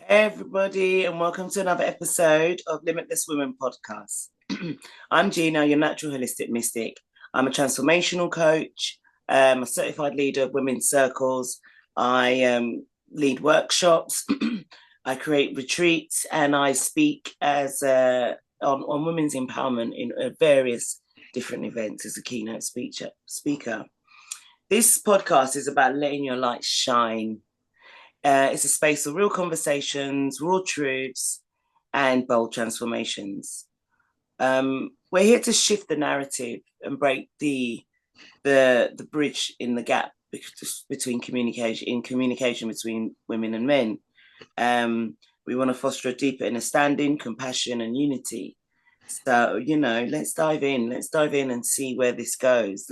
Hey everybody, and welcome to another episode of Limitless Wombman Podcast. I'm Gina, your natural holistic mystic. I'm a transformational coach, a certified leader of women's circles. I lead workshops, I create retreats, and I speak as on women's empowerment in various different events as a keynote speaker. This podcast is about letting your light shine. It's a space of real conversations, raw truths, and bold transformations. We're here to shift the narrative and break the bridge in the gap between communication between women and men. We want to foster a deeper understanding, compassion, and unity. So, let's dive in. Let's dive in and see where this goes.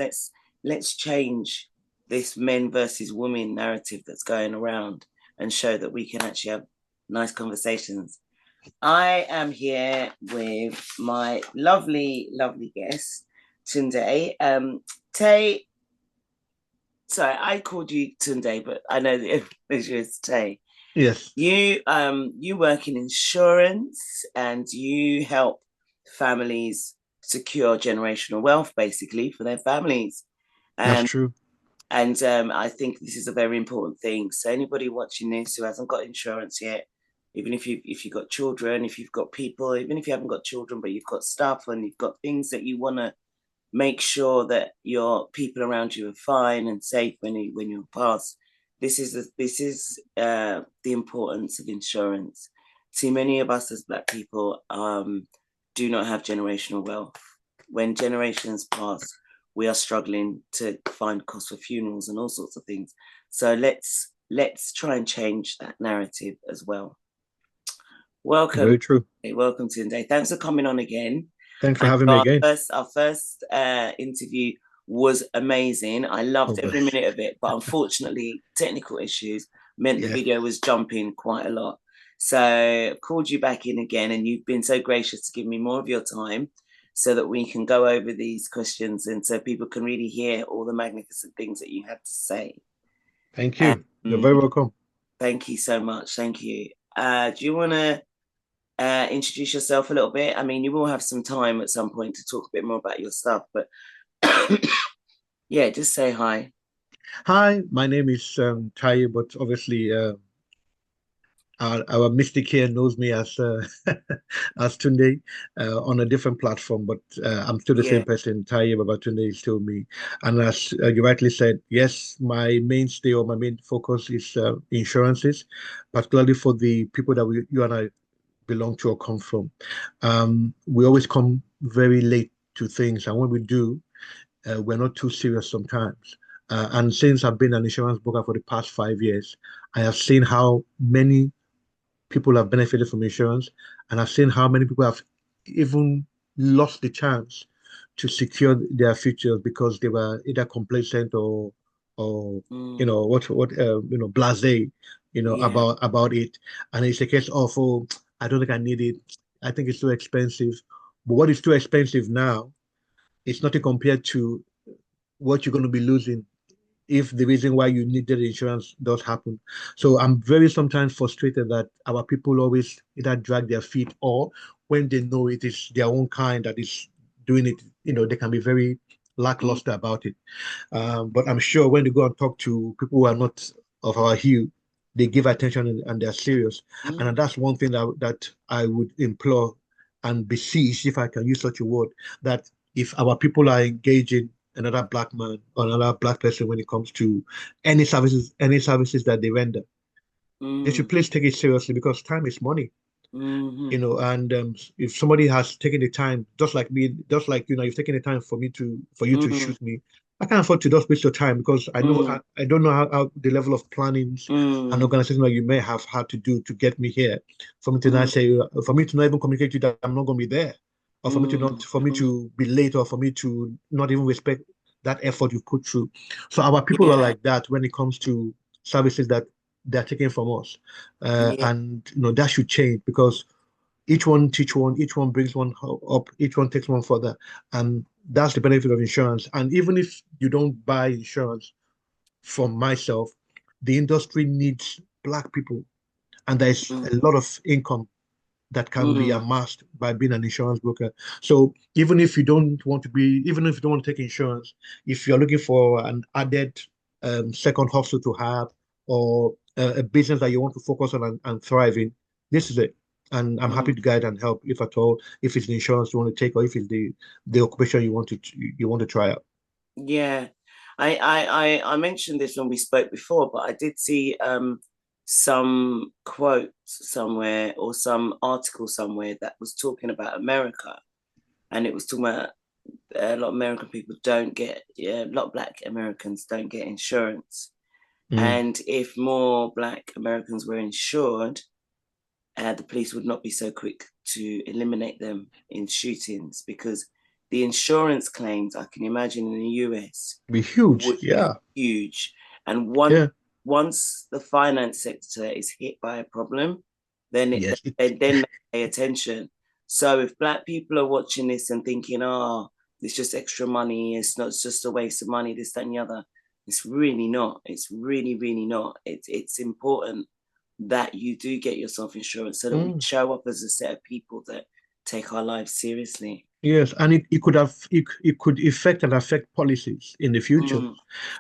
Let's change this men versus women narrative that's going around and show that we can actually have nice conversations. I am here with my lovely, lovely guest, Tunde. Sorry, I called you Tunde, but I know that it's Tay. Yes. You work in insurance and you help families secure generational wealth, basically, for their families. That's true. And I think this is a very important thing. So anybody watching this who hasn't got insurance yet, even if you've got children, if you've got people, even if you haven't got children, but you've got stuff and you've got things that you want to make sure that your people around you are fine and safe when you pass. This is the importance of insurance. See, many of us as Black people do not have generational wealth. When generations pass, we are struggling to find costs for funerals and all sorts of things. So let's try and change that narrative as well. Welcome. Very true. Welcome, Tunde. Thanks for coming on again. Thanks for having me again. Our first interview was amazing. I loved every minute of it, but unfortunately, technical issues meant the video was jumping quite a lot. So I've called you back in again, and you've been so gracious to give me more of your time so that we can go over these questions and so people can really hear all the magnificent things that you have to say. Thank you. You're very welcome. Thank you so much. Thank you. Do you want to introduce yourself a little bit? I mean, you will have some time at some point to talk a bit more about your stuff, but yeah, just say hi. Hi, my name is Tai, but obviously our mystic here knows me as as Tunde on a different platform, but I'm still the same person. Tai Babatunde is still me. And as you rightly said, yes, my mainstay or my main focus is insurances, particularly for the people that you and I belong to or come from. We always come very late to things, and when we do, we're not too serious sometimes. And since I've been an insurance broker for the past 5 years, I have seen how many people have benefited from insurance, and I've seen how many people have even lost the chance to secure their futures because they were either complacent or blasé, about it. And it's a case of, oh, I don't think I need it. I think it's too expensive. But what is too expensive now, it's nothing compared to what you're going to be losing if the reason why you needed insurance does happen. So I'm very sometimes frustrated that our people always either drag their feet, or when they know it is their own kind that is doing it, they can be very lackluster about it. But I'm sure when they go and talk to people who are not of our hue, they give attention and they're serious. And that's one thing that I would implore and beseech, if I can use such a word, that if our people are engaging another Black man or another Black person when it comes to any services that they render, they should please take it seriously, because time is money. And if somebody has taken the time, just like me, just like you've taken the time for you to shoot me, I can't afford to just waste your time, because I know I don't know how the level of planning and organization that you may have had to do to get me here, for me to not say, for me to not even communicate to you that I'm not going to be there, or for me to be late, or for me to not even respect that effort you've put through. So our people are like that when it comes to services that they're taking from us, and that should change, because each one teach one, each one brings one up, each one takes one further, and that's the benefit of insurance. And even if you don't buy insurance from myself, the industry needs Black people, and there's a lot of income that can be amassed by being an insurance broker. So even if you don't want to be, even if you don't want to take insurance, if you're looking for an added second hustle to have, or a business that you want to focus on and thrive in, this is it. And I'm happy to guide and help if at all, if it's the insurance you want to take, or if it's the occupation you want to try out. Yeah, I mentioned this when we spoke before, but I did see some quote somewhere or some article somewhere that was talking about America, and it was talking about a lot of American people don't get, a lot of Black Americans don't get insurance, and if more Black Americans were insured, the police would not be so quick to eliminate them in shootings, because the insurance claims, I can imagine in the US, be huge, would yeah, be huge. And once the finance sector is hit by a problem, then they pay attention. So if Black people are watching this and thinking, oh, it's just extra money, it's just a waste of money, this, that, and the other, it's really not. It's really, really not. It's important that you do get yourself insurance so that we show up as a set of people that take our lives seriously. Yes, and it could affect and affect policies in the future,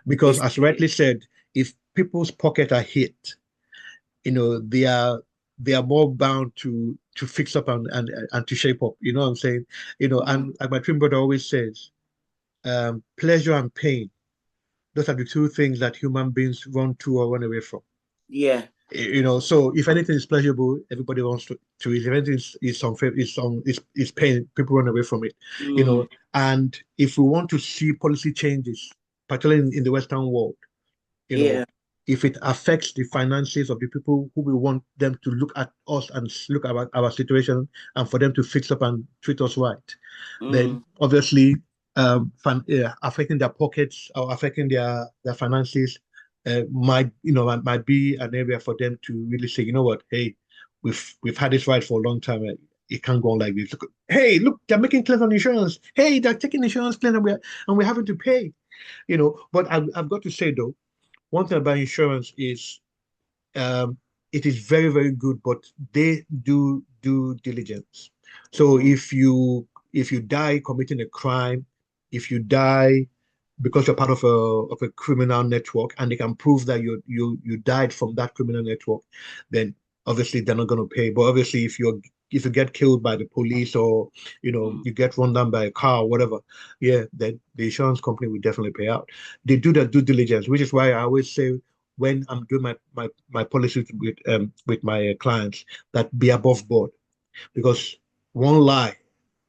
because as rightly said, if people's pockets are hit, they are more bound to fix up and to shape up. You know what I'm saying? And like my twin brother always says, pleasure and pain, those are the two things that human beings run to or run away from. Yeah. So if anything is pleasurable, everybody wants to eat. If anything is pain, people run away from it. And if we want to see policy changes, particularly in the Western world, if it affects the finances of the people who we want them to look at us and look at our situation, and for them to fix up and treat us right, then obviously affecting their pockets or affecting their finances might be an area for them to really say, you know what, hey, we've had this right for a long time. It can't go on like this. Look, they're making claims on insurance. Hey, they're taking insurance claims and we're having to pay. But I've got to say though, one thing about insurance is it is very, very good, but they do due diligence. So if you die committing a crime, if you die because you're part of a criminal network, and they can prove that you died from that criminal network, then obviously they're not going to pay. But obviously, if you get killed by the police, or you get run down by a car or whatever, then the insurance company will definitely pay out. They do that due diligence, which is why I always say, when I'm doing my policies with my clients, that be above board, because one lie,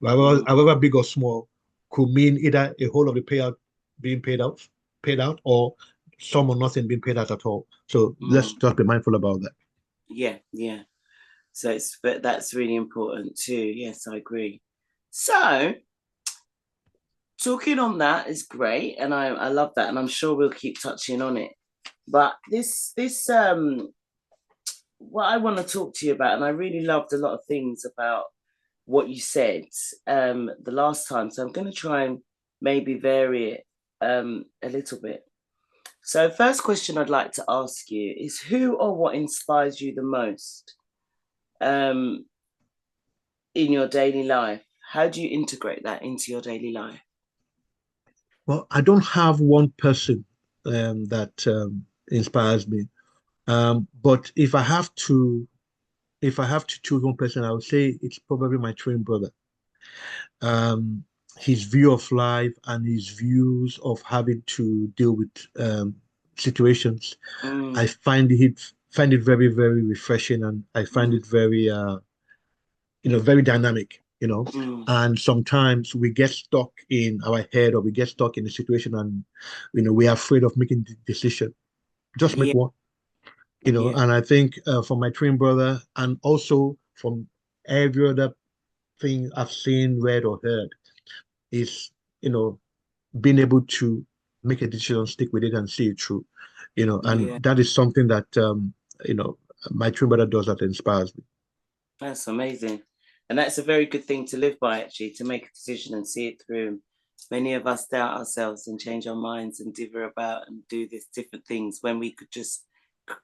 however big or small, could mean either a whole of the payout being paid out, or some or nothing being paid out at all. So let's just be mindful about that. Yeah. So that's really important too. Yes, I agree. So talking on that is great, and I love that, and I'm sure we'll keep touching on it. But this what I want to talk to you about, and I really loved a lot of things about what you said the last time. So I'm going to try and maybe vary it a little bit. So first question I'd like to ask you is, who or what inspires you the most in your daily life? How do you integrate that into your daily life? Well, I don't have one person that inspires me. But if I have to choose one person, I would say it's probably my twin brother. His view of life and his views of having to deal with situations, I find it very, very refreshing, and I find it very very dynamic. And sometimes we get stuck in our head, or we get stuck in a situation, and we are afraid of making the decision. Just make one. And I think from my twin brother, and also from every other thing I've seen, read, or heard, is being able to make a decision, stick with it, and see it through. And that is something that my twin brother does, that inspires me. That's amazing, and that's a very good thing to live by, actually, to make a decision and see it through. Many of us doubt ourselves and change our minds and dither about and do these different things when we could just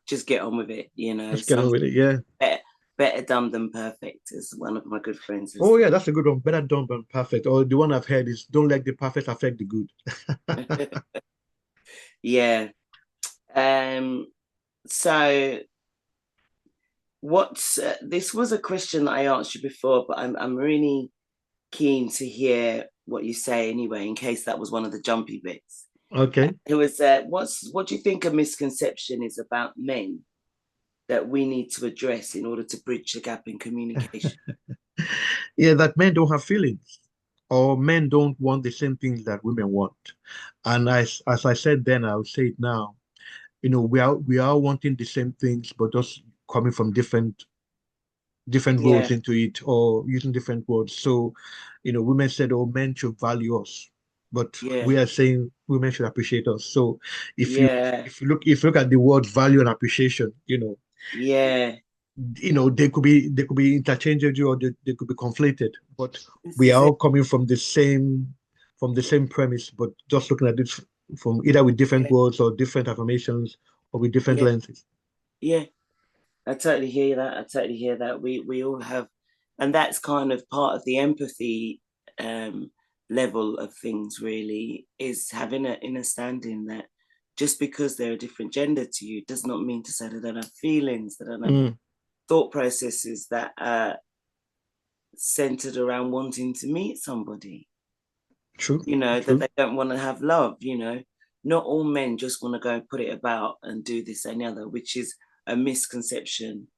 just get on with it, you know. Let's get on with it. Yeah. Better done than perfect, is one of my good friends. Oh yeah, that's a good one. Better done than perfect. Or the one I've heard is don't let the perfect affect the good. Yeah. So what's this was a question that I asked you before, but I'm really keen to hear what you say anyway, in case that was one of the jumpy bits. Okay. It was what do you think a misconception is about men that we need to address in order to bridge the gap in communication? Yeah, that men don't have feelings, or men don't want the same things that women want. And as I said then, I'll say it now. We are wanting the same things, but just coming from different roles Yeah, into it, or using different words. So, women said, "Oh, men should value us," but yeah, we are saying women should appreciate us. So, if you yeah, if you look at the words value and appreciation, yeah. they could be interchangeable, or they could be conflated, but This we is are it. all coming from the same premise, but just looking at it from either with different Yeah, words or different affirmations or with different yeah, lenses. yeah. I totally hear that. I totally hear that. We all have, and that's kind of part of the empathy level of things. Really, is having an understanding that just because they're a different gender to you does not mean to say they don't have feelings, that don't have Mm, thought processes that are centered around wanting to meet somebody. true, You know, that true. they don't want to have love. You know, not all men just want to go and put it about and do this and the other, which is a misconception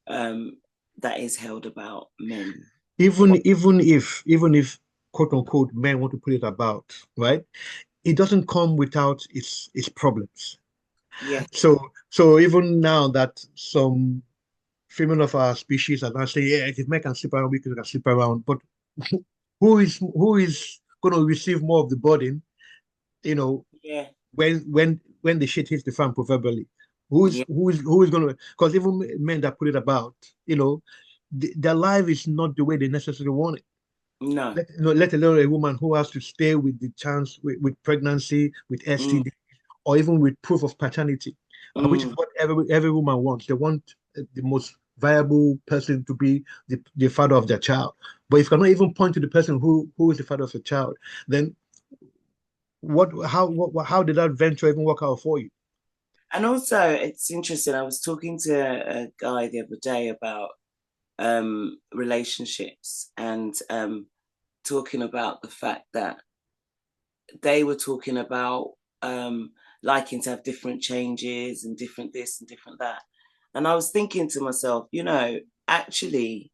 um, that is held about men. Even if quote unquote men want to put it about, right? It doesn't come without its problems. Yeah, So even now that some female of our species are now saying, yeah, if men can sleep around, we can sleep around. But who is going to receive more of the burden, you know, yeah, when the shit hits the fan, proverbially? Who is going to? Because even men that put it about, you know, their life is not the way they necessarily want it. no, Let alone a woman who has to stay with the chance with pregnancy, with mm, STD, or even with proof of paternity, which is mm, what every woman wants. They want the most viable person to be the father of their child. But if you cannot even point to the person who is the father of the child, then how did that venture even work out for you? and also it's interesting. I was talking to a guy the other day about relationships and talking about the fact that they were talking about um, liking to have different changes and different this and different that. And I was thinking to myself, you know, actually,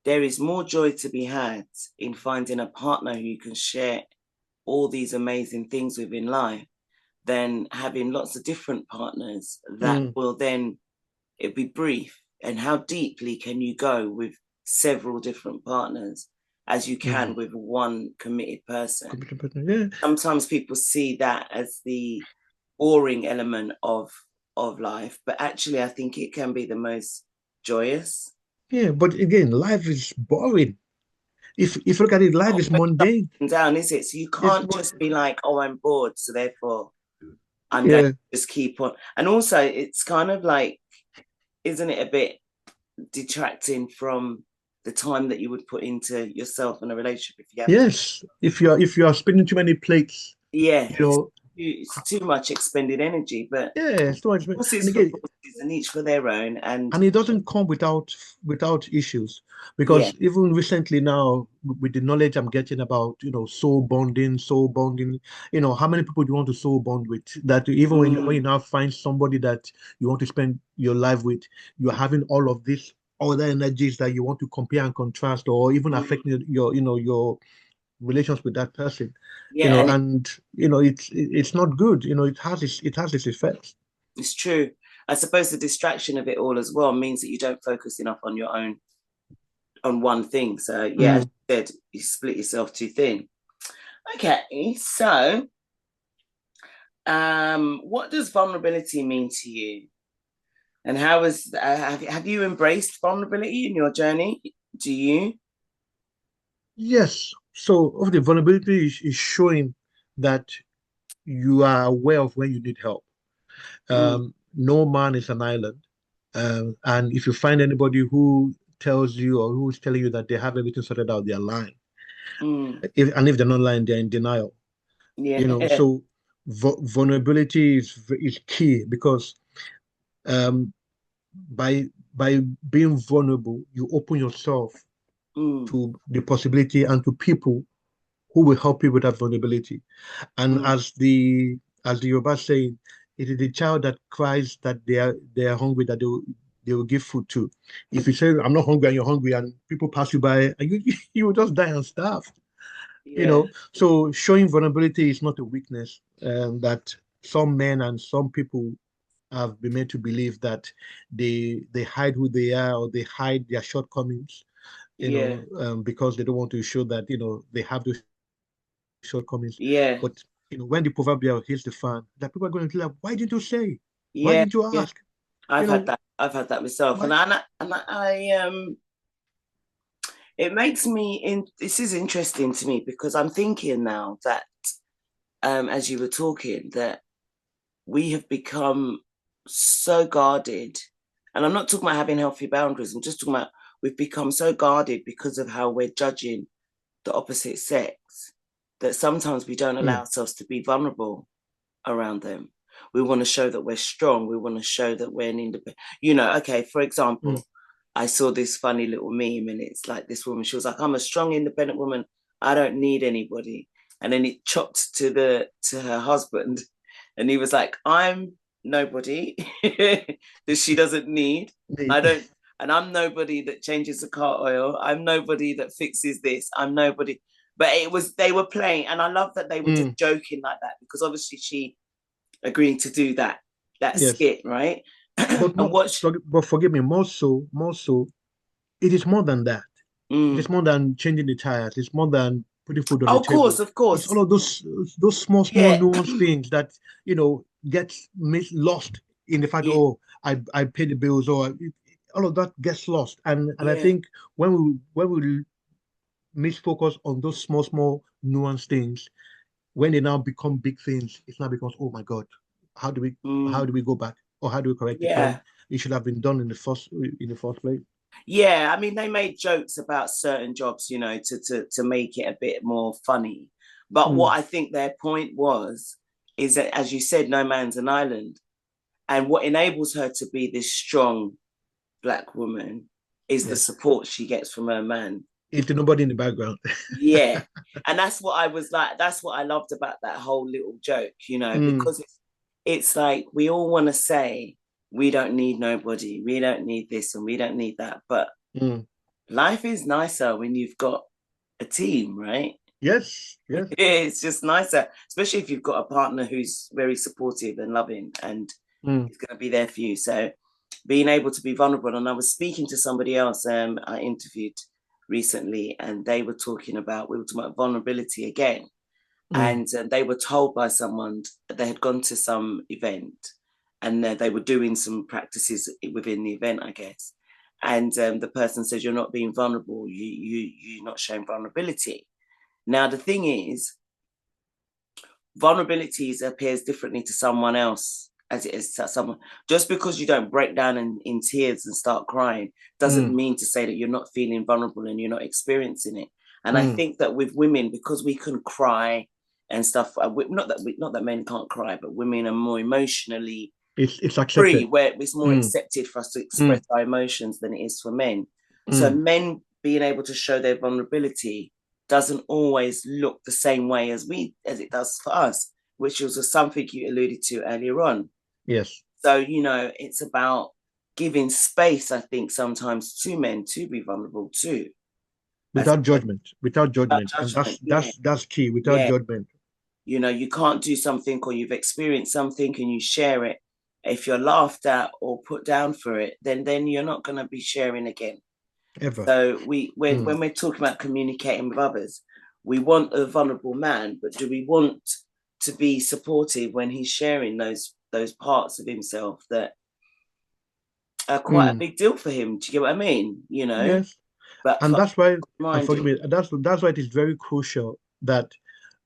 there is more joy to be had in finding a partner who you can share all these amazing things with in life than having lots of different partners that Mm, will then it be brief. And how deeply can you go with several different partners as you mm. can with one committed person? Computer partner, yeah, Sometimes people see that as the boring element of life, but actually I think it can be the most joyous. yeah. But again, life is boring. If you look at it, life Not is always up mundane. and down, is it? So you It's can't mon- just be like, oh, I'm bored, so therefore I'm going to yeah, just keep on. And also it's kind of like, isn't it a bit detracting from the time that you would put into yourself in a relationship if you have to? yes. If you are spinning too many plates, Yeah, you know, it's too much expended energy, but yeah, it's too much. And horses for again, courses and each for their own. And and it doesn't come without issues, yeah, because even recently now, with the knowledge I'm getting about, soul bonding, how many people do you want to soul bond with, that even when you mm, now find somebody that you want to spend your life with, you're having all of these other energies that you want to compare and contrast, or even mm, affecting your relations with that person, yeah, and and it's not good. It has its effects. it's true. I suppose the distraction of it all as well means that you don't focus enough on your own on one thing. So yeah, as Mm. you said, you split yourself too thin. Okay, so what does vulnerability mean to you? And how is have you embraced vulnerability in your journey? Do you? Yes. So of the vulnerability is showing that you are aware of when you need help. Mm, no man is an island. And if you find anybody who tells you or who's telling you that they have everything sorted out, they're lying. If they're not lying, they're in denial. Yeah. So vulnerability is key, because um, by being vulnerable, you open yourself to the possibility and to people who will help you with that vulnerability. And as the Yoruba saying, it is the child that cries that they are hungry that they will give food to. If you say I'm not hungry and you're hungry and people pass you by, and you will just die and starve. Yeah. So showing vulnerability is not a weakness, that some men and some people have been made to believe that they hide who they are, or they hide their shortcomings, Yeah. because they don't want to show that they have those shortcomings. But Yeah. when the proverbial hits the fan, that people are going to be like, why didn't you say? Why didn't Yeah. you ask? Yeah. You know, I've had that myself, why? and it makes me in. This is interesting to me because I'm thinking now that, as you were talking, that we have become so guarded, and I'm not talking about having healthy boundaries. I'm just talking about we've become so guarded because of how we're judging the opposite sex that sometimes we don't allow ourselves to be vulnerable around them. We want to show that we're strong. We want to show that we're an independent. Okay, for example, I saw this funny little meme, and it's like this woman, she was like, I'm a strong, independent woman. I don't need anybody. And then it chopped to her husband, and he was like, I'm nobody that she doesn't need. And I'm nobody that changes the car oil. I'm nobody that fixes this. I'm nobody. But they were playing, and I love that they were just joking like that, because obviously she agreed to do that Yes. skit, right? But forgive me, more so, it is more than that. It is more than changing the tires. It's more than putting food on the table. Of course. It's all of those small nuanced things that get lost in the fact that, oh, I pay the bills, or all of that gets lost. And I think when we misfocus on those small nuanced things, when they now become big things, it's now becomes, oh my God, how do we go back, or how do we correct it when it should have been done in the first place? Yeah, I mean, they made jokes about certain jobs, to make it a bit more funny. But what I think their point is that, as you said, no man's an island. And what enables her to be this strong Black woman is the support she gets from her man. It's nobody in the background. Yeah. And that's what I loved about that whole little joke, because it's like we all want to say, we don't need nobody, we don't need this, and we don't need that. But life is nicer when you've got a team, right? Yes. It's just nicer, especially if you've got a partner who's very supportive and loving, and is going to be there for you. So being able to be vulnerable. And I was speaking to somebody else I interviewed recently, and we were talking about vulnerability again. And they were told by someone that they had gone to some event, and they were doing some practices within the event, I guess. And the person says, you're not being vulnerable. You're not showing vulnerability. Now, the thing is, vulnerability appears differently to someone else as it is to someone. Just because you don't break down in tears and start crying doesn't mean to say that you're not feeling vulnerable and you're not experiencing it. And I think that with women, because we can cry and stuff, not that men can't cry, but women are more emotionally it's free, where it's more accepted for us to express our emotions than it is for men. So men being able to show their vulnerability doesn't always look the same way as it does for us, which was something you alluded to earlier on. Yes. So, it's about giving space, I think, sometimes to men to be vulnerable too. Without judgment. And that's key, without judgment. You can't do something, or you've experienced something and you share it. If you're laughed at or put down for it, then you're not going to be sharing again. Ever. So when we're talking about communicating with others, we want a vulnerable man, but do we want to be supportive when he's sharing those parts of himself that are quite a big deal for him? Do you get what I mean? Yes. But that's why, forgive me, that's why it is very crucial that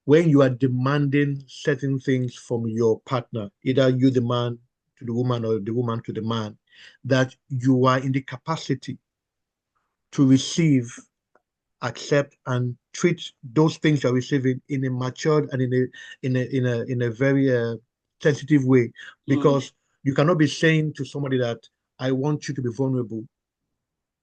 when you are demanding certain things from your partner, either you the man to the woman or the woman to the man, that you are in the capacity to receive, accept, and treat those things you're receiving in a matured and in a very sensitive way, because you cannot be saying to somebody that I want you to be vulnerable,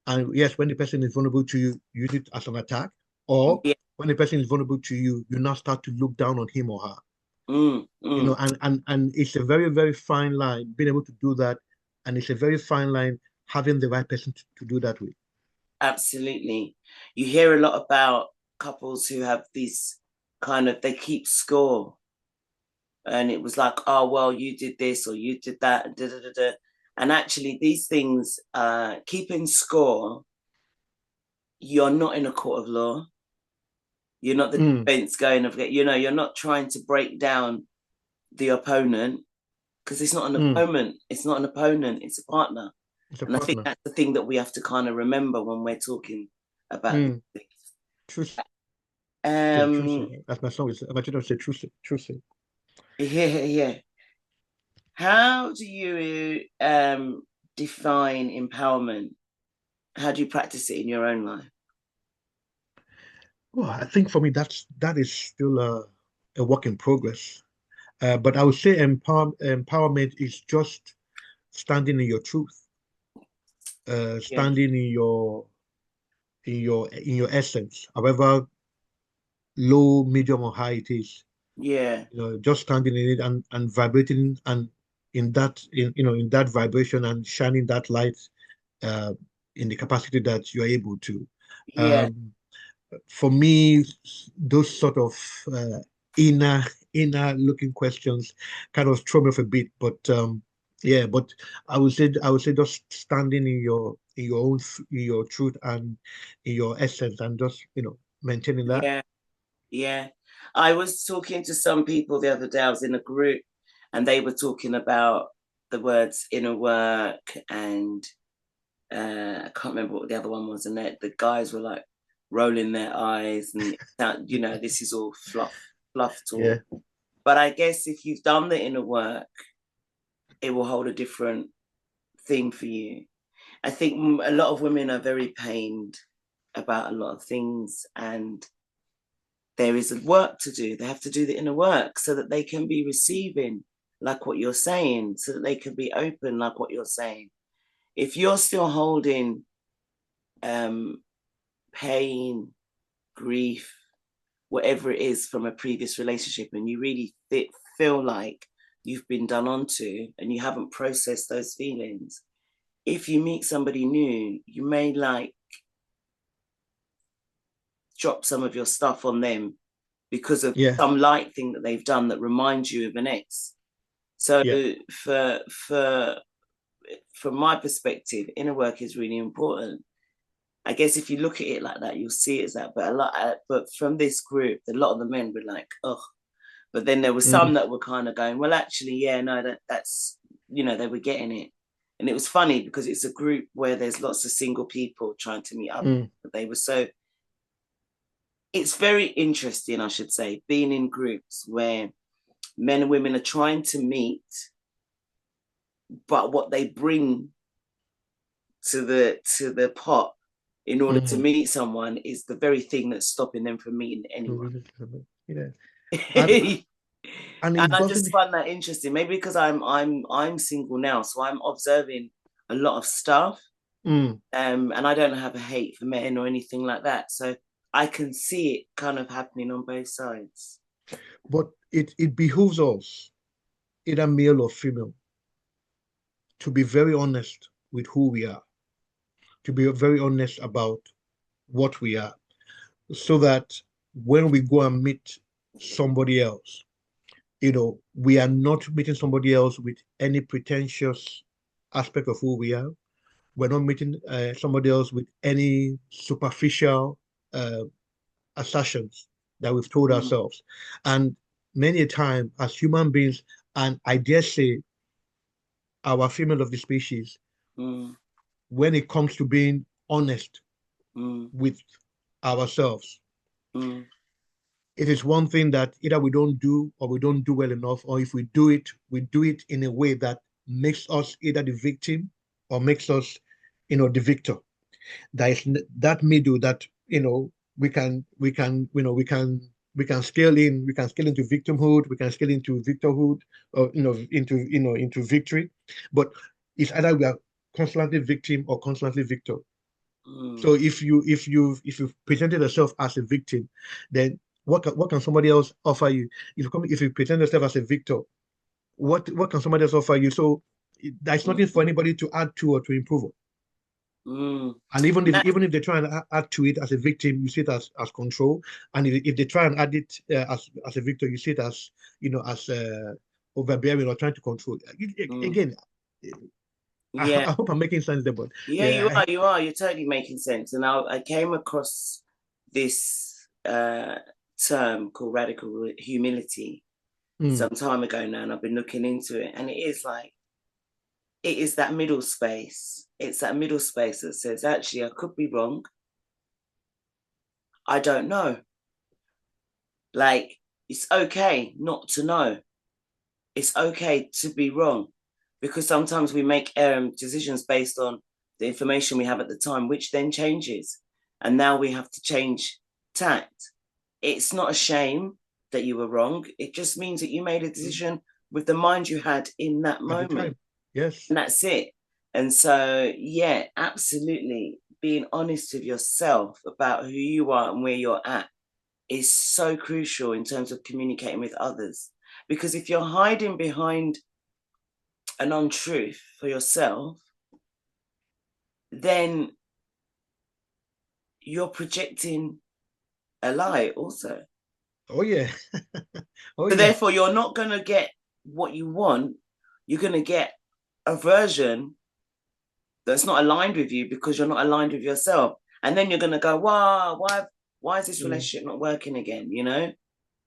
and yes, when the person is vulnerable to you, you use it as an attack, or Yeah. when the person is vulnerable to you, you now start to look down on him or her. And it's a very, very fine line being able to do that, and it's a very fine line having the right person to do that with. Absolutely. You hear a lot about couples who have these kind of, they keep score, and it was like, oh well, you did this or you did that, and actually these things, keeping score, you're not in a court of law. You're not the defense going of, you're not trying to break down the opponent, because it's not an opponent. It's not an opponent. It's a partner. I think that's the thing that we have to kind of remember when we're talking about these things. Truthful. As my song is, I don't say truthful. Yeah. How do you define empowerment? How do you practice it in your own life? Well, I think for me that is still a work in progress. But I would say empowerment is just standing in your truth, standing in your essence, however low, medium, or high it is. Yeah. Just standing in it and vibrating, and in that vibration, and shining that light in the capacity that you're able to. Yeah. For me, those sort of inner looking questions kind of throw me off a bit, but but I would say just standing in your own, in your truth and in your essence, and just maintaining that. Yeah. I was talking to some people the other day. I was in a group, and they were talking about the words inner work, and I can't remember what the other one was, and the guys were like rolling their eyes, and this is all fluff talk. Yeah. But I guess if you've done the inner work, it will hold a different thing for you. I think a lot of women are very pained about a lot of things, and there is work to do. They have to do the inner work so that they can be receiving, like what you're saying, so that they can be open, like what you're saying. If you're still holding pain, grief, whatever it is from a previous relationship, and you really feel like you've been done onto and you haven't processed those feelings, if you meet somebody new, you may like drop some of your stuff on them because of some light thing that they've done that reminds you of an ex. So from my perspective, inner work is really important. I guess if you look at it like that, you'll see it as that. But from this group, a lot of the men were like, oh. But then there were some that were kind of going, well, actually, yeah, no, that's, they were getting it. And it was funny because it's a group where there's lots of single people trying to meet up. But they were it's very interesting, I should say, being in groups where men and women are trying to meet, but what they bring to the pot in order to meet someone is the very thing that's stopping them from meeting anyone. Yeah. And I just find that interesting. Maybe because I'm single now, so I'm observing a lot of stuff. And I don't have a hate for men or anything like that. So I can see it kind of happening on both sides. But it behooves us, either male or female, to be very honest with who we are, to be very honest about what we are, so that when we go and meet somebody else, we are not meeting somebody else with any pretentious aspect of who we are. We're not meeting somebody else with any superficial assertions that we've told ourselves. And many a time, as human beings, and I dare say our female of the species, when it comes to being honest with ourselves, it is one thing that either we don't do, or we don't do well enough, or if we do it in a way that makes us either the victim or makes us, the victor. There is that middle that, we can scale in, we can scale into victimhood, we can scale into victorhood, or into victory. But it's either we are constantly victim or constantly victor. So if you presented yourself as a victim, then what can somebody else offer you? If you present yourself as a victor, what can somebody else offer you? So there's nothing for anybody to add to or to improve on. And even if they try and add to it as a victim, you see it as control. And if they try and add it as a victor, you see it as as overbearing or trying to control. Again, Yeah. I hope I'm making sense there, but yeah, you are. You're totally making sense. And I came across this term called radical humility some time ago now, and I've been looking into it. And it is that middle space. It's that middle space that says, actually, I could be wrong. I don't know. Like, it's okay not to know. It's okay to be wrong, because sometimes we make decisions based on the information we have at the time, which then changes. And now we have to change tact. It's not a shame that you were wrong. It just means that you made a decision with the mind you had in that moment. Yes. And that's it. And so, yeah, absolutely. Being honest with yourself about who you are and where you're at is so crucial in terms of communicating with others. Because if you're hiding behind an untruth for yourself, then you're projecting a lie also. Oh, yeah. So therefore, you're not going to get what you want. You're going to get a version that's not aligned with you because you're not aligned with yourself. And then you're going to go, wow, why is this relationship not working again,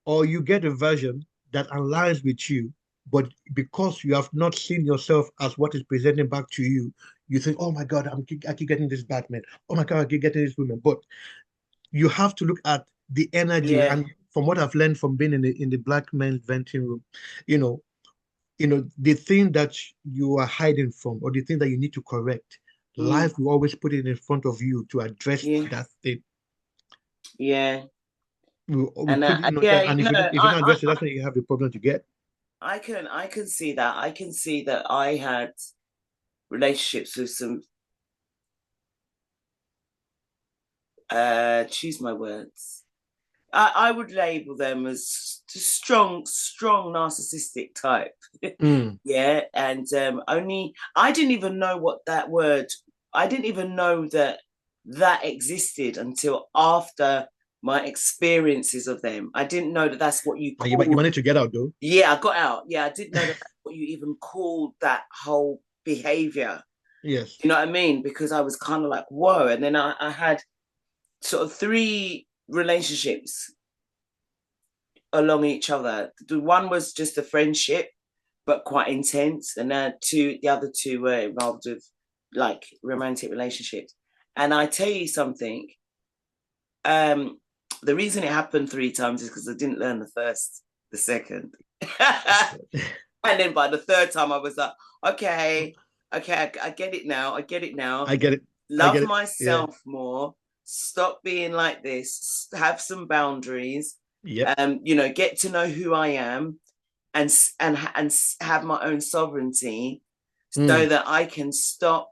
Or you get a version that aligns with you, but because you have not seen yourself as what is presenting back to you, you think, oh my God, I keep getting this bad man. Oh my God, I keep getting this woman. But you have to look at the energy. Yeah. And from what I've learned from being in the black men's venting room, the thing that you are hiding from, or the thing that you need to correct, life will always put it in front of you to address that thing. Yeah. And if you don't address it, that's when you have the problem to get. I can see that. I can see that I had relationships with some choose my words. I would label them as strong narcissistic type. Yeah. And I didn't even know what that word, I didn't even know that existed until after my experiences of them. I didn't know that that's what you call. You managed to get out though. Yeah, I got out. Yeah, I didn't know that that's what you even called that whole behavior. Yes. You know what I mean? Because I was kind of like, whoa. And then I had sort of 3 relationships along each other. The one was just a friendship, but quite intense. And the other 2 were involved with like romantic relationships. And I tell you something, the reason it happened 3 times is because I didn't learn the first, the second. And then by the 3rd time I was like, okay, I get it now. I get it. Love myself more. Stop being like this. Have some boundaries. Get to know who I am, and have my own sovereignty, so that I can stop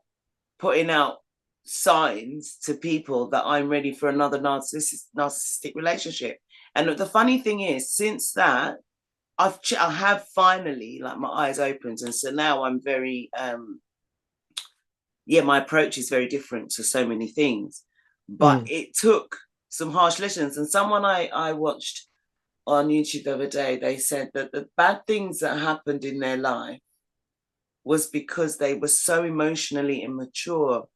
putting out signs to people that I'm ready for another narcissistic relationship. And the funny thing is, since that, I have finally, like, my eyes opened, and so now I'm very my approach is very different to so many things. But it took some harsh lessons. And someone I watched on YouTube the other day, they said that the bad things that happened in their life was because they were so emotionally immature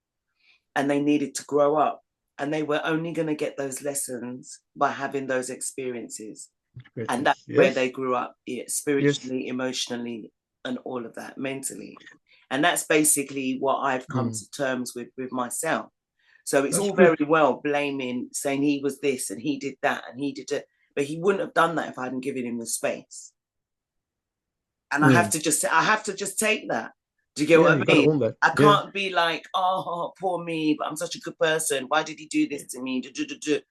and they needed to grow up. And they were only going to get those lessons by having those experiences. And that's where they grew up, spiritually, emotionally, and all of that, mentally. And that's basically what I've come to terms with myself. So it's all very well blaming, saying he was this and he did that and he did it, but he wouldn't have done that if I hadn't given him the space. And I have to just take that. Do you get what I You gotta mean? own that. I Yeah. can't be like, oh, poor me, but I'm such a good person. Why did he do this to me? Did it to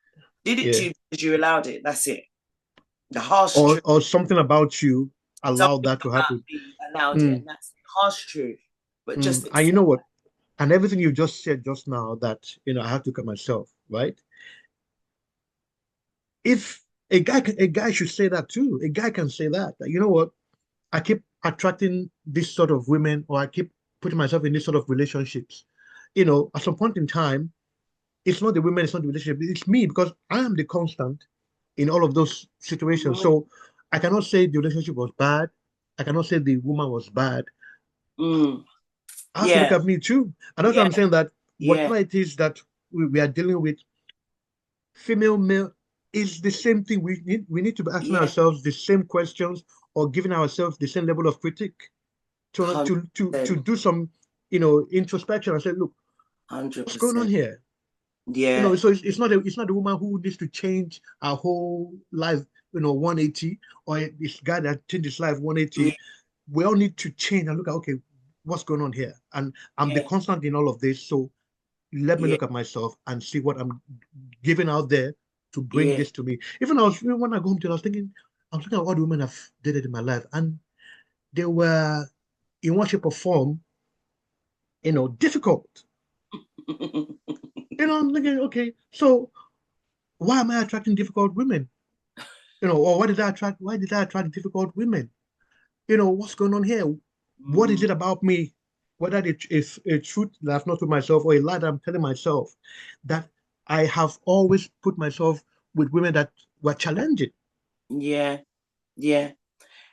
Yeah. you because you allowed it. That's it. The harsh truth. Or something about you allowed Something that to about happen. me allowed it, Mm, and that's the harsh truth. But just And you accept. know what? And everything you just said just now that, I have to look at myself, right? If a guy should say that too. A guy can say that you know what? I keep attracting this sort of women, or I keep putting myself in this sort of relationships. At some point in time, it's not the women, it's not the relationship, it's me, because I am the constant in all of those situations. Mm, So I cannot say the relationship was bad. I cannot say the woman was bad. mm, I have to look yeah, at me too. And that's what yeah, I'm saying, that yeah, whatever it is that we are dealing with, female, male, is the same thing. We need to be asking yeah, ourselves the same questions, or giving ourselves the same level of critique to 100%, do some introspection and say, look, what's going on 100%. here? Yeah, So it's not a woman who needs to change our whole life, 180, or this guy that changed his life yeah, 180. We all need to change and look at, okay, what's going on here? And I'm the yeah, constant in all of this. So let me yeah, look at myself and see what I'm giving out there to bring yeah. this to me. Even when I go home today, I was looking at all the women I've dated in my life, and they were, in one shape or form, difficult. I'm thinking, okay, so why am I attracting difficult women? Or why did I attract difficult women? What's going on here? What is Mm, it about me? Whether it's a truth that I've not told myself, or a lie that I'm telling myself, that I have always put myself with women that were challenging. yeah, yeah.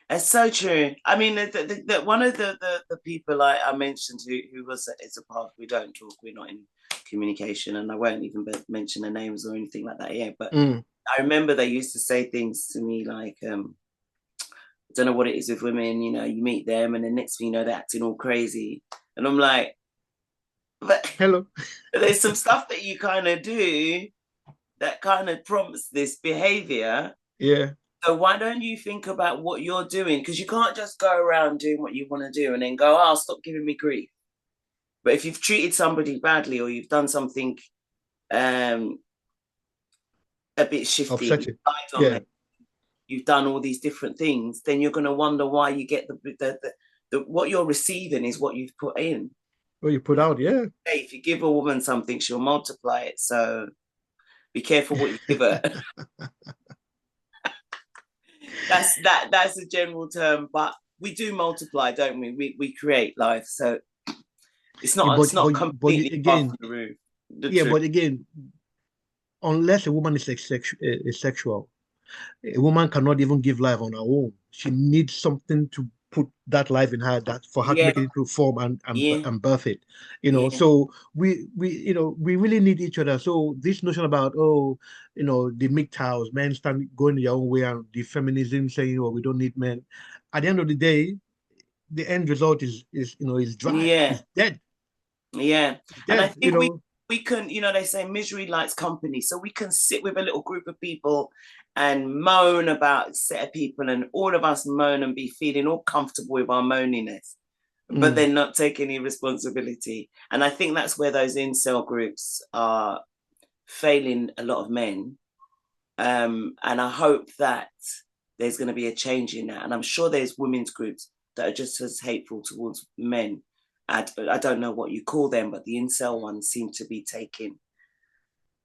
It's so true. I mean, one of the people I mentioned who was is a part, we don't talk, we're not in communication, and I won't even mention their names or anything like that. Yeah, but Mm. I remember they used to say things to me like, I don't know what it is with women, you meet them and the next thing you know, they're acting all crazy. And I'm like, but Hello. there's some stuff that you kind of do that kind of prompts this behavior. Yeah. So why don't you think about what you're doing? Because you can't just go around doing what you want to do and then go, oh, stop giving me grief. But if you've treated somebody badly, or you've done something um, a bit shifty, you've Upsetting. lied on Yeah. them, you've done all these different things, then you're going to wonder why you get the what you're receiving is what you've put in. Well, you put out, yeah. Hey, if you give a woman something, she'll multiply it. So be careful what you give her. That's a general term, but we do multiply, don't we? We create life, so it's Yeah, not but it's not completely off again, the roof. The yeah, truth. but again, unless a woman is sexual, a woman cannot even give life on her own. She needs something to put that life in her, that for her to Yeah, make it into form yeah, and birth it. yeah, So we really need each other. So this notion about, the MGTOWs, men stand going their own way, and the feminism saying, we don't need men. At the end of the day, the end result is dry, yeah, is dead, yeah. it's And I dead. think we can, they say misery likes company, so we can sit with a little group of people and moan about a set of people, and all of us moan and be feeling all comfortable with our moaniness, but Mm, then not take any responsibility. And I think that's where those incel groups are failing a lot of men. And I hope that there's going to be a change in that. And I'm sure there's women's groups that are just as hateful towards men. I don't know what you call them, but the incel ones seem to be taking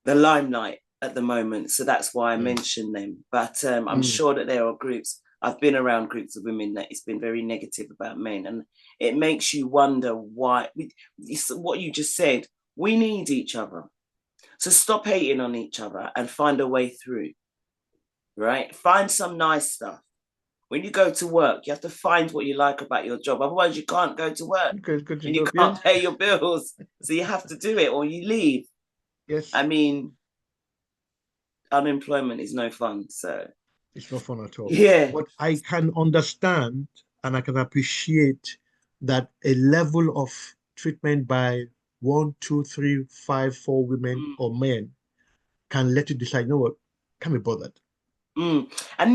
the limelight at the moment. So that's why I yeah. mention them. But I'm Mm. sure that there are groups. I've been around groups of women that it's been very negative about men. And it makes you wonder why. What you just said, we need each other. So stop hating on each other and find a way through, right? Find some nice stuff. When you go to work, you have to find what you like about your job. Otherwise, you can't go to work Okay, good and you job. Yeah. can't pay your bills. So you have to do it or you leave. Yes. I mean, unemployment is no fun. So, It's not fun at all. yeah. But I can understand and I can appreciate that a level of treatment by one, two, three, five, four women Mm, or men can let you decide, can't be bothered. mm. And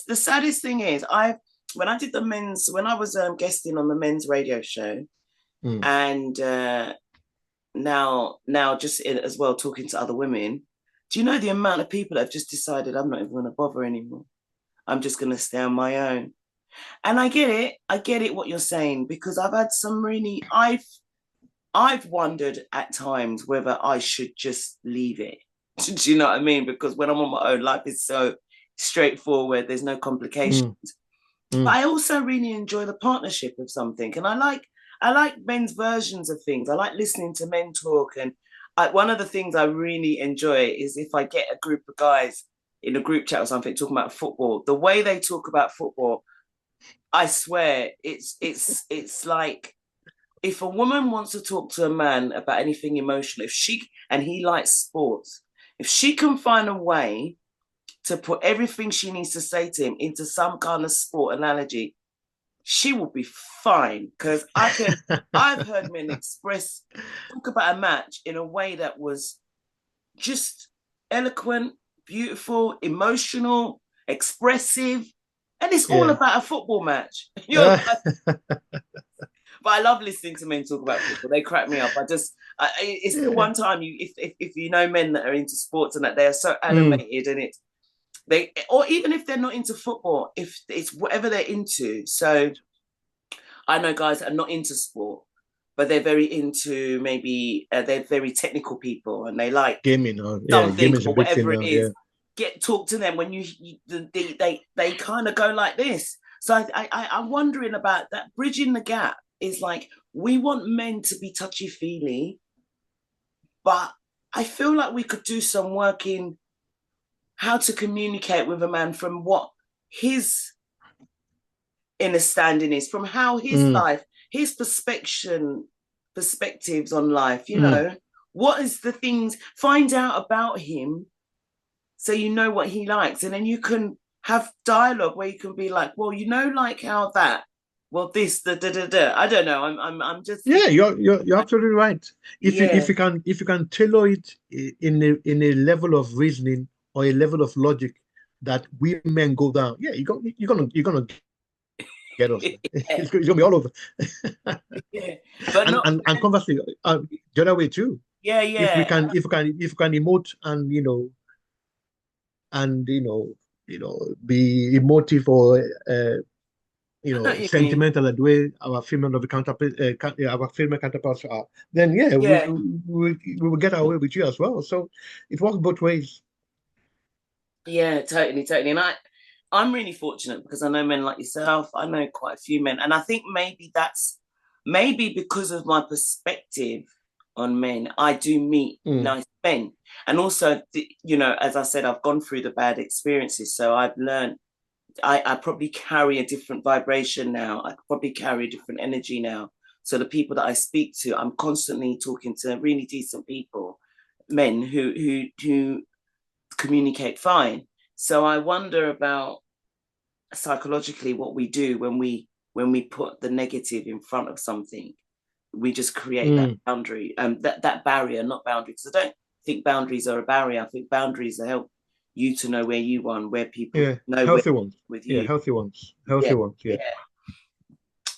the saddest thing is, when I was guesting on the men's radio show, And now just as well, talking to other women, do you know the amount of people that have just decided I'm not even going to bother anymore? I'm just going to stay on my own. And I get it what you're saying, because I've had some really, I've wondered at times whether I should just leave it. Do you know what I mean? Because when I'm on my own, life is so straightforward. There's no complications. But I also really enjoy the partnership of something. And I like men's versions of things. I like listening to men talk. And one of the things I really enjoy is if I get a group of guys in a group chat or something talking about football, the way they talk about football, I swear it's like, if a woman wants to talk to a man about anything emotional, and he likes sports, if she can find a way to put everything she needs to say to him into some kind of sport analogy, she will be fine. Because I've heard men talk about a match in a way that was just eloquent, beautiful, emotional, expressive, and it's all about a football match. But I love listening to men talk about football. They crack me up. It's the one time if you know men that are into sports and that they are so animated, and or even if they're not into football, if it's whatever they're into. So I know guys that are not into sport, but they're very into they're very technical people and they like gaming or whatever it is. Talk to them when they kind of go like this. So I'm wondering about that, bridging the gap. Is like, we want men to be touchy-feely, but I feel like we could do some work in how to communicate with a man from what his inner standing is, from how his life, his perspectives on life, you know, what is the things, find out about him so you know what he likes, and then you can have dialogue where you can be like, well, you know, like how that, well, this, I don't know. I'm just. Yeah, you're absolutely right. If you can tailor it in a level of reasoning or a level of logic that we men go down, you're gonna get us. It's gonna be all over. But and conversely, the other way too. If we can emote and be emotive or sentimental the way our female counterparts are, then we will get our way with you as well. So it works both ways. Yeah, totally. And I'm really fortunate because I know men like yourself. I know quite a few men, and I think maybe because of my perspective on men, I do meet nice men, and also as I said, I've gone through the bad experiences, so I've learned. I probably carry a different vibration now. I probably carry a different energy now. So the people that I speak to, I'm constantly talking to really decent people, men who communicate fine. So I wonder about psychologically what we do when we put the negative in front of something. We just create that boundary, that barrier, not boundaries. I don't think boundaries are a barrier. I think boundaries help you to know where you are and where people know healthy ones with you. Healthy ones.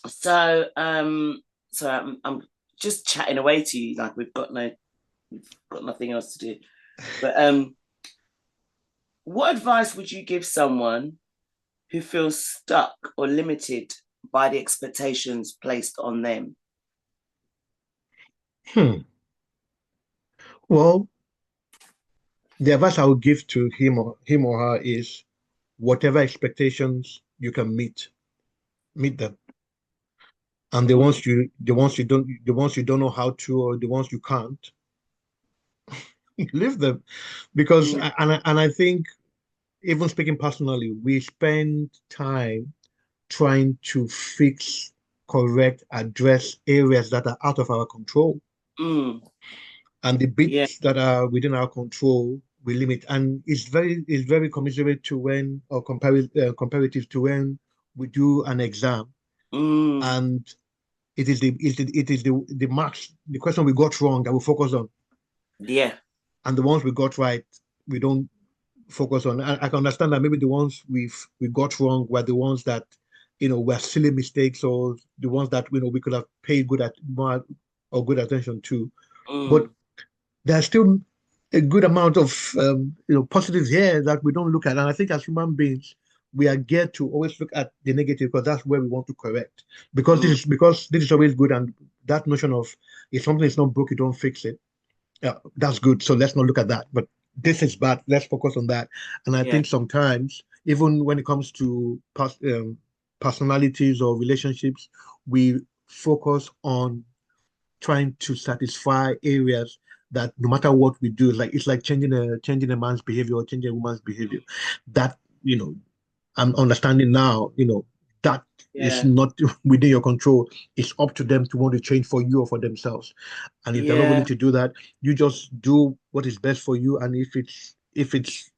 So I'm just chatting away to you like we've got nothing else to do. But what advice would you give someone who feels stuck or limited by the expectations placed on them? Well, the advice I would give to him or her is, whatever expectations you can meet them. And the ones you don't know how to, or the ones you can't, leave them. Because and I think, even speaking personally, we spend time trying to fix, correct, address areas that are out of our control. And the bits that are within our control, we limit. And it's very commiserate to when, or comparative to when we do an exam, and it is the marks, the question we got wrong that we focus on. And the ones we got right, we don't focus on. I can understand that maybe the ones we got wrong were the ones that were silly mistakes, or the ones that we could have paid good at more or good attention to. But there's still a good amount of positives here that we don't look at. And I think as human beings, we are geared to always look at the negative because that's where we want to correct. Because this is always good, and that notion of if something is not broke, you don't fix it. Yeah, that's good. So let's not look at that. But this is bad. Let's focus on that. And I think sometimes, even when it comes to personalities or relationships, we focus on trying to satisfy areas that no matter what we do, it's like changing a man's behavior or changing a woman's behavior. That I'm understanding now, that is not within your control. It's up to them to want to change for you or for themselves. And if they're not willing to do that, you just do what is best for you. And if it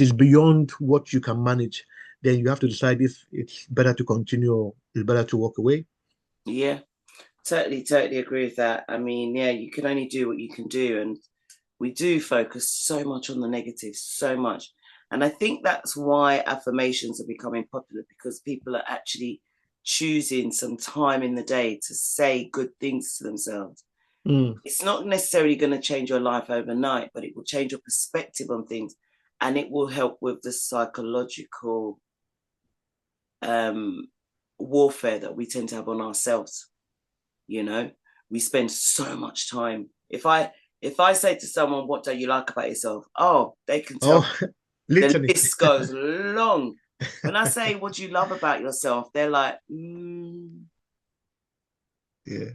is beyond what you can manage, then you have to decide if it's better to continue or it's better to walk away. Yeah, totally agree with that. I mean, you can only do what you can do. And we do focus so much on the negative, so much. And I think that's why affirmations are becoming popular, because people are actually choosing some time in the day to say good things to themselves. It's not necessarily going to change your life overnight, but it will change your perspective on things, and it will help with the psychological warfare that we tend to have on ourselves. We spend so much time. If I say to someone, what do you like about yourself? Oh, they can tell. Literally. The list goes long. When I say, what do you love about yourself? They're like, Yeah.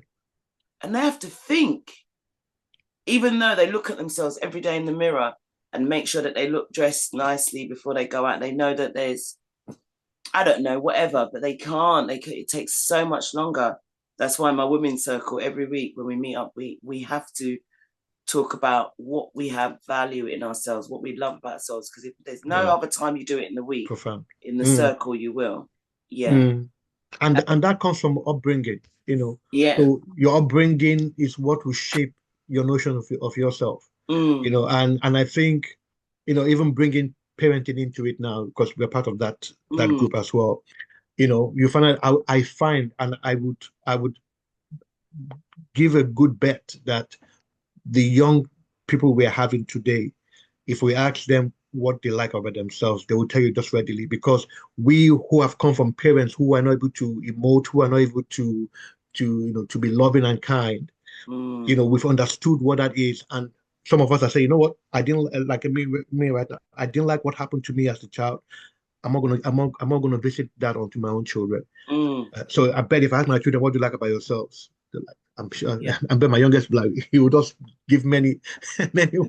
And they have to think, even though they look at themselves every day in the mirror and make sure that they look dressed nicely before they go out. They know that there's, I don't know, whatever, but they can't. It takes so much longer. That's why my women's circle, every week when we meet up, we have to talk about what we have value in ourselves, what we love about ourselves. Because if there's no other time you do it in the week, profound. In the circle, you will. And that comes from upbringing, So your upbringing is what will shape your notion of yourself, and I think, even bringing parenting into it now, because we're part of that group as well. You find out, I find, and I would give a good bet that the young people we're having today, if we ask them what they like about themselves, they will tell you just readily, because we who have come from parents who are not able to emote, who are not able to be loving and kind, we've understood what that is. And some of us are saying, you know what, I didn't like me right now. I didn't like what happened to me as a child. I'm not gonna visit that onto my own children. So I bet if I ask my children, what do you like about yourselves? Like, I'm sure. I bet my youngest, like, he will just give many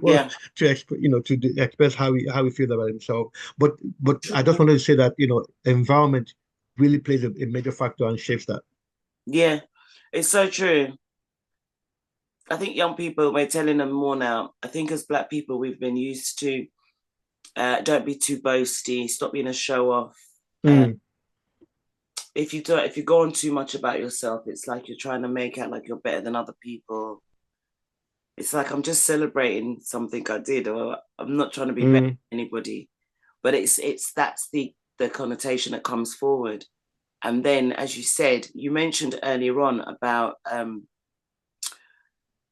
words to express how he feels about himself. But I just wanted to say that environment really plays a major factor and shapes that. Yeah, it's so true. I think young people, we're telling them more now. I think as Black people, we've been used to don't be too boasty, stop being a show off. If you go on too much about yourself, it's like you're trying to make out like you're better than other people. It's like, I'm just celebrating something I did, or I'm not trying to be better than anybody. But that's the connotation that comes forward. And then, as you said, you mentioned earlier on about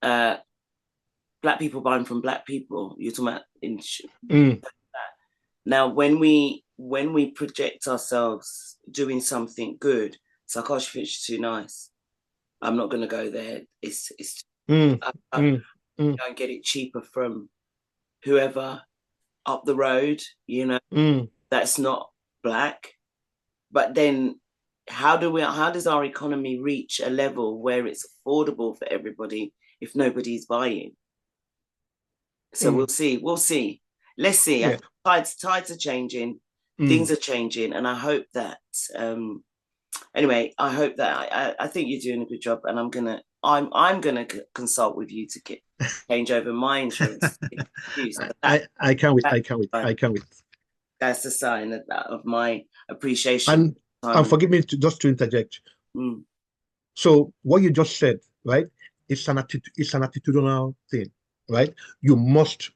Black people buying from Black people. You're talking about now, when we project ourselves doing something good, it's like, oh, she thinks she's too nice, I'm not going to go there. It's I go and get it cheaper from whoever up the road, that's not Black. But then how does our economy reach a level where it's affordable for everybody if nobody's buying? So we'll see. Let's see. Yeah. Tides are changing, things are changing, and I hope that anyway, I hope that I think you're doing a good job, and I'm gonna consult with you to change over my insurance. I can't wait. That's a sign of my appreciation. And forgive me just to interject. So what you just said, right? It's an attitudinal thing, right? You must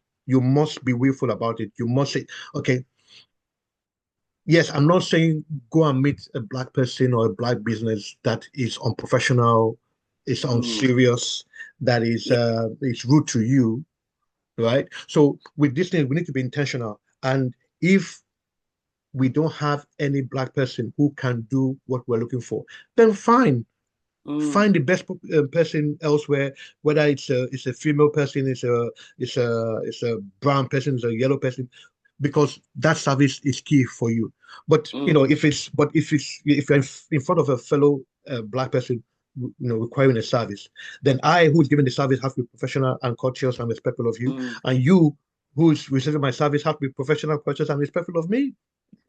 be willful about it. You must say, okay, Yes, I'm not saying go and meet a black person or a black business that is unprofessional, is Mm, unserious, that yeah. is rude to you, right? So with this thing, we need to be intentional. And if we don't have any black person who can do what we're looking for, then fine. Mm, Find the best person elsewhere, whether it's a female person, it's a brown person, it's a yellow person, because that service is key for you. But mm, if you're in front of a fellow black person, requiring a service, then I, who's giving the service, have to be professional and courteous and respectful of you, mm, and you, who's receiving my service, have to be professional, courteous, and respectful of me.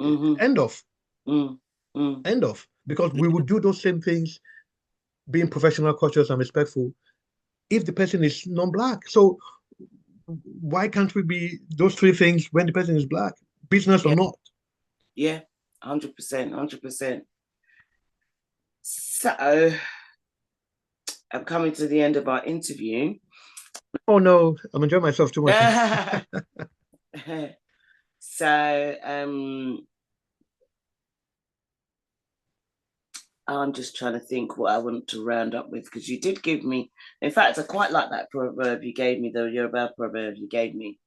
mm-hmm, End of. mm, mm. End of. Because we would do those same things, being professional, courteous, and respectful, if the person is non-black. So why can't we be those three things when the person is black, business or Yeah, not? yeah, 100%, 100%. So I'm coming to the end of our interview. Oh no, I'm enjoying myself too much. So I'm just trying to think what I want to round up with, because you did give me, in fact, I quite like that proverb you gave me, the Yoruba proverb you gave me.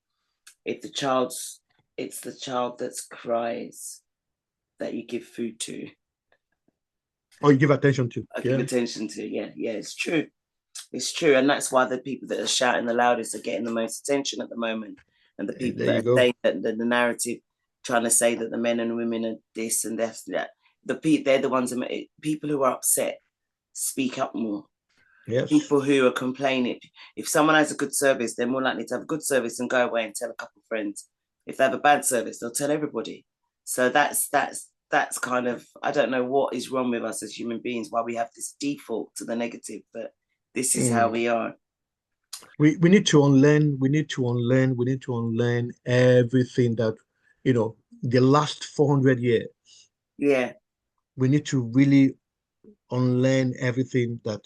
It's the child that cries that you give food to. Or you give attention to. I give Yeah. attention to. Yeah, yeah, it's true. It's true. And that's why the people that are shouting the loudest are getting the most attention at the moment. And the people There that you are go. saying that the narrative, trying to say that the men and women are this and that, they're the ones, people who are upset speak up more. Yes. People who are complaining, if someone has a good service, they're more likely to have a good service and go away and tell a couple of friends. If they have a bad service, they'll tell everybody. So that's kind of, I don't know what is wrong with us as human beings, why we have this default to the negative, but this is how we are. We need to unlearn, we need to unlearn, we need to unlearn everything that, the last 400 years. Yeah. We need to really unlearn everything that,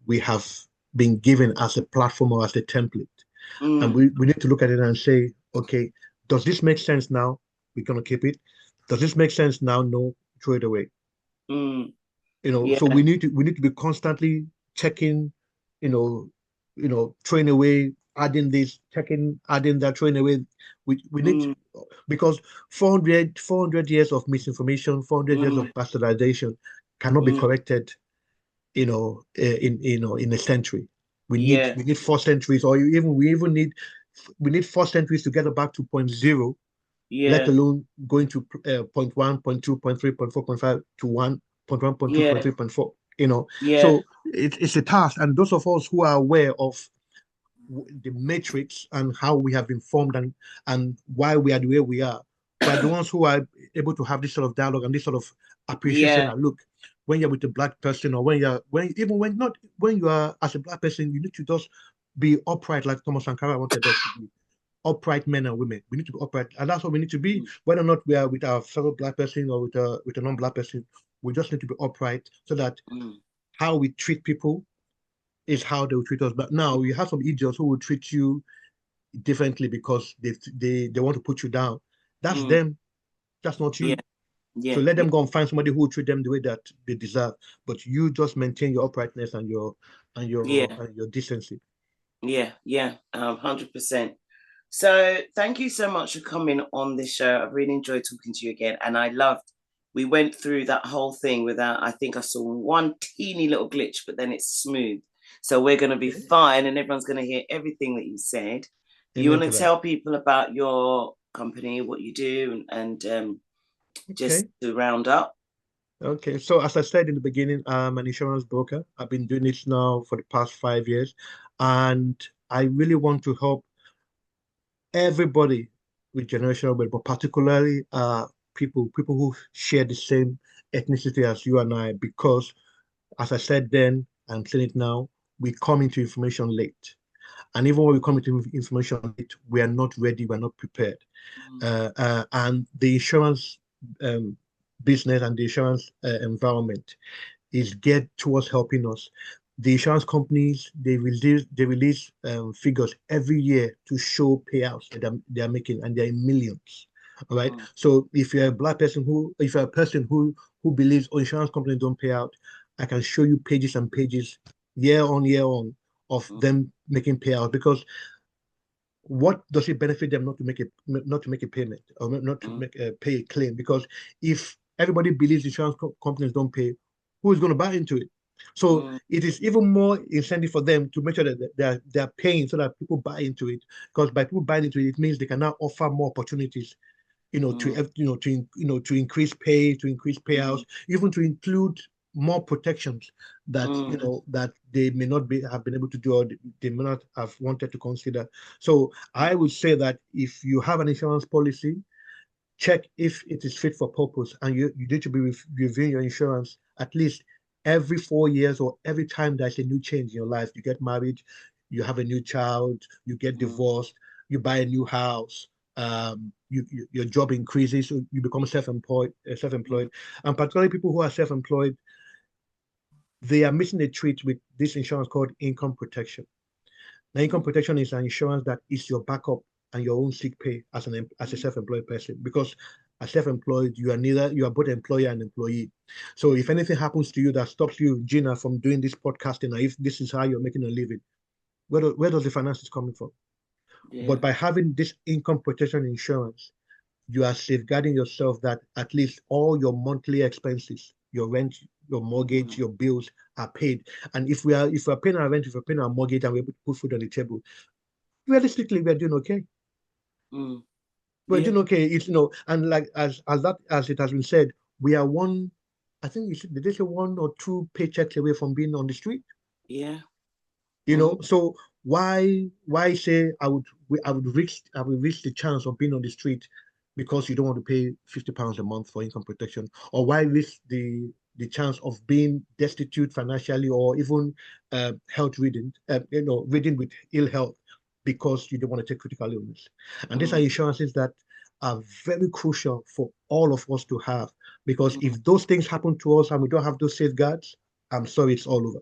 we have been given as a platform or as a template. And Mm. we need to look at it and say, okay, does this make sense now? We're going to keep it. Does this make sense now? No, throw it away. Mm. So Yeah. we need to be constantly checking, you know, throwing away, adding this, checking, adding that, throwing away. We need to, Mm. because 400 years of misinformation, 400 years Mm. of bastardization cannot be Mm. corrected, in a century. We need Yeah. we need 4 centuries, or we need 4 centuries to get back to point zero, let Yeah. alone going to point one, point two, point three, point four, point five to one, point one, point two, point Yeah. three, point four. Yeah. So it's a task, and those of us who are aware of the matrix and how we have been formed, and why we are the way we are, we're the ones who are able to have this sort of dialogue and this sort of appreciation. Yeah. And look, when you're with a black person, or when you are as a black person, you need to just be upright, like Thomas Sankara wanted us to be. Upright men and women. We need to be upright, and that's what we need to be. Whether or not we are with our fellow black person or with a non-black person, we just need to be upright, so that Mm. how we treat people is how they will treat us. But now you have some idiots who will treat you differently because they want to put you down. That's Mm. them. That's not Yeah. you. So Yeah. let Yeah. them go and find somebody who will treat them the way that they deserve. But you just maintain your uprightness and Yeah. your decency. Yeah. Yeah. 100%. So thank you so much for coming on this show. I've really enjoyed talking to you again. And I loved, we went through that whole thing without, I think I saw one teeny little glitch, but then it's smooth. So we're going to be Okay. fine and everyone's going to hear everything that you said. Do you Amen want to to that. tell people about your company, what you do, and just Okay. to round up? Okay. So as I said in the beginning, I'm an insurance broker. I've been doing it now for the past 5 years, and I really want to help everybody with generational wealth, but particularly people who share the same ethnicity as you and I, because as I said then, I'm saying it now, we come into information late. And even when we come into information late, we are not ready, we're not prepared. And the insurance um, business and the insurance environment is geared towards helping us. The insurance companies, they release figures every year to show payouts that they are making, and they're in millions. All right. So if you're a person who believes insurance companies don't pay out, I can show you pages and pages year on of them making payout, because what does it benefit them not to make a payment, or not to make pay a claim? Because if everybody believes insurance companies don't pay, who is going to buy into it? So it is even more incentive for them to make sure that they're paying, so that people buy into it. Because by people buying into it, it means they can now offer more opportunities, to increase pay, to increase payouts, even to include more protections that that they may not have been able to do, or they may not have wanted to consider. So I would say that if you have an insurance policy, check if it is fit for purpose, and you need to be reviewing your insurance at least every 4 years, or every time there's a new change in your life. You get married, you have a new child, you get divorced, you buy a new house, your job increases, so you become self-employed, and particularly people who are self-employed, they are missing a treat with this insurance called income protection. Now, income protection is an insurance that is your backup and your own sick pay as a self-employed person, because as self-employed, you are both employer and employee. So if anything happens to you that stops you, Gina, from doing this podcasting, or if this is how you're making a living, where does the finances coming from? But by having this income protection insurance, you are safeguarding yourself that at least all your monthly expenses, your rent, your mortgage, your bills are paid. And if we're paying our rent, if we're paying our mortgage, and we're able to put food on the table, realistically, we're doing okay. We're doing okay. It's and like as it has been said, we are one. I think did they say 1 or 2 paychecks away from being on the street? Yeah. So why say I would risk the chance of being on the street because you don't want to pay £50 a month for income protection? Or why risk the chance of being destitute financially, or even health ridden with ill health, because you don't want to take critical illness? And these are insurances that are very crucial for all of us to have, because if those things happen to us and we don't have those safeguards, I'm sorry, it's all over.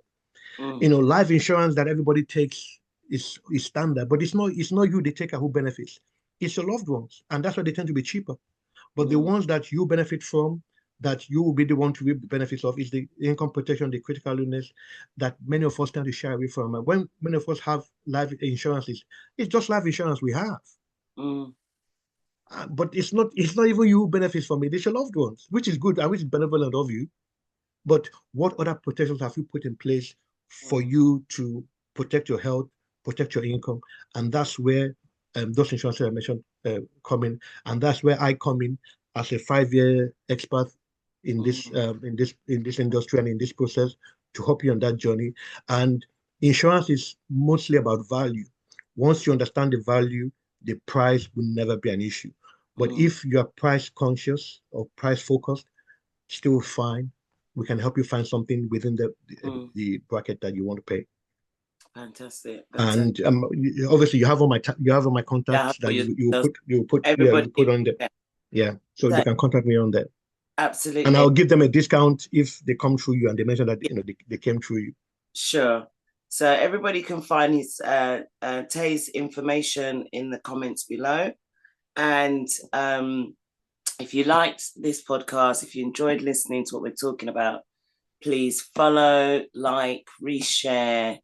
Life insurance that everybody takes is standard, but it's not you, the taker, who benefits. It's your loved ones, and that's why they tend to be cheaper. But the ones that you benefit from, that you will be the one to reap the benefits of, is the income protection, the critical illness that many of us tend to shy away from. And when many of us have life insurances, it's just life insurance we have. But it's not even you who benefits from it. It's your loved ones, which is good and which is benevolent of you. But what other protections have you put in place for you to protect your health, protect your income? And that's where those insurances I mentioned come in, and that's where I come in as a 5-year expert in this industry and in this process, to help you on that journey. And insurance is mostly about value. Once you understand the value, the price will never be an issue. But if you are price conscious or price focused, still fine. We can help you find something within the bracket that you want to pay. Fantastic. And obviously you have all my contacts that you put on there. Yeah, so they can contact me on that. Absolutely. And I'll give them a discount if they come through you and they mention that they came through you. Sure. So everybody can find his Tay's information in the comments below. And if you liked this podcast, if you enjoyed listening to what we're talking about, please follow, like, reshare,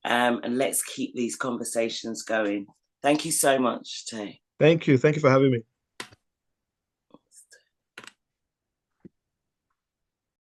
and let's keep these conversations going. Thank you so much, Tay. Thank you for having me.